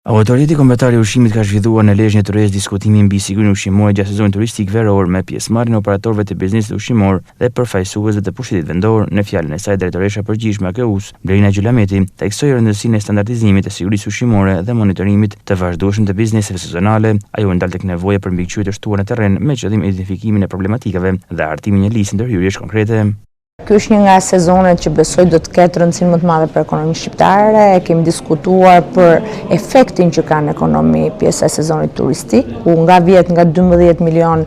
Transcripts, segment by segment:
Autoriteti Kombëtar i Ushqimit ka zhvilluar në Lezhë një tërheqës diskutimi mbi sigurinë ushqimore gjatë sezonit turistik veror me pjesëmarrjen e operatorëve të biznesit ushqimor dhe përfaqësuesve të pushtetit vendor. Në fjalën e saj, drejtoresha përgjithshme e AKU-s, Blerina Gjulameti, theksoi rëndësinë e standardizimit të sigurisë ushqimore dhe monitorimit të vazhdueshëm të bizneseve sezonale. Ajo ndal tek nevoja për mbikëqyrje të shtuar në terren me qëllim identifikimin e problematikave dhe hartimin e një listë ndërhyrjesh konkrete. Ky është një nga sezonet që besoj do të ketë rëndësinë më të madhe për ekonominë shqiptare. Kemi diskutuar për efektin që ka në ekonomi pjesa e sezonit turistik, ku nga 12 milion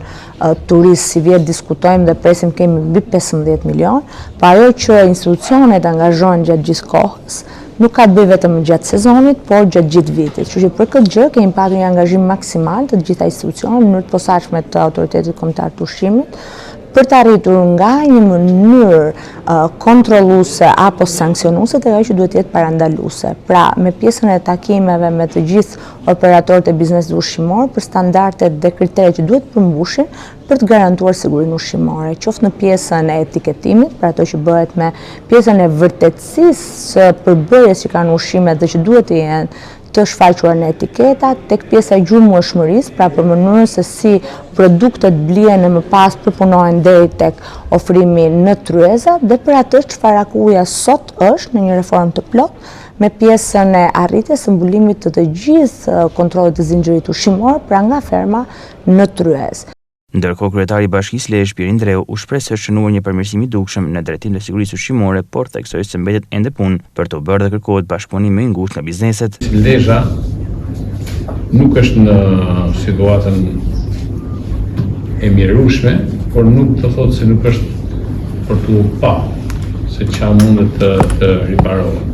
turistë si vjet diskutojmë dhe presim kemi mbi 15 milion, pa ajo që institucionet angazhohen gjatë gjithë kohës, nuk ka të bëjë vetëm gjatë sezonit, por gjatë gjithë vitit. Kështu që për këtë gjë kemi patur një angazhim maksimal të gjitha institucionet në mënyrë të posaçme të Autoritetit Kombëtar të Ushqimit, për të arritur nga një mënyrë kontrolluese apo sankcionuese tek ajo që duhet të jetë parandaluese. Pra, me pjesën e takimeve me të gjithë operatorët e biznesit ushqimor për standardet dhe kriteret që duhet përmbushin për të garantuar sigurinë ushqimore, qoftë në pjesën e etiketimit, pra ato që bëhet me pjesën e vërtetësisë së përbërjes që kanë ushqimet dhe që duhet të jenë të shfaqur në etiketa, tek pjesa e gjurmëshmërisë, pra për mënyrën se si produktet blihen e më pas përpunohen deri tek ofrimi në tryeza dhe për atë çfarë AKU-ja sot është në një reformë të plotë me pjesën e arritjes së mbulimit të gjithë kontrollit të zinxhirit ushqimor, pra nga ferma në tryezë. Ndërkohë, kryetari i Bashkisë Lezhë, Pirin Dreu, u shpreh se është shënuar një përmirësim i dukshëm në drejtim të sigurisë ushqimore, por theksoi se mbetet ende punë për të bërë dhe kërkohet bashkëpunim më i ngushtë nga bizneset. Lezhë nuk është në situatën e mirueshme, por nuk të thotë se nuk është për të pa se çfarë mundet të riparohet.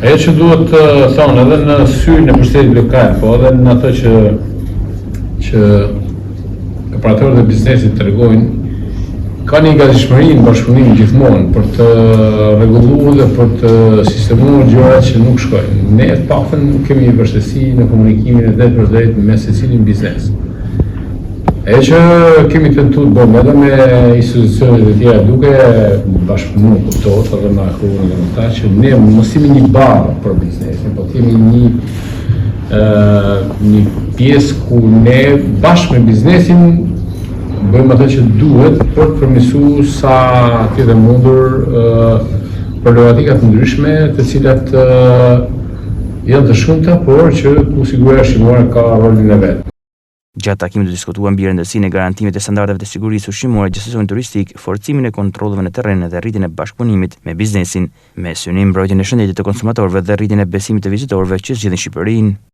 Ajo që duhet të thonë edhe në syrin e pushtetit lokal, po edhe në ato që operatorët e biznesit tregojnë, ka një gatishmëri në bashkëpunim gjithmonë për të rregulluar dhe për të sistemuar gjërat që nuk shkojnë. Ne të paktën kemi një vështirësi në komunikimin e drejt me secilin biznes. E që kemi tentuar të bëjmë edhe me institucionet e tjera duke bashkëpunuar kuptohet edhe me AKU-n dhe me ta që ne mos jemi një barë për biznesin, po kemi një pjesë ku ne bashkë me biznesin bëjmë atë që duhet për të përmirësuar sa të jetë mundur problematika të ndryshme të cilat janë të shumta, por që ku siguria ushqimore ka rolin e vet. Gjatë takimit u diskutua mbi rëndësinë e garantimit të standardeve të sigurisë ushqimore gjatë sezonit turistik, forcimin e kontrolleve në terren dhe rritjen e bashkëpunimit me biznesin, me synim mbrojtjen e shëndetit të konsumatorëve dhe rritjen e besimit të vizitorëve që zgjidhin Shqipërinë.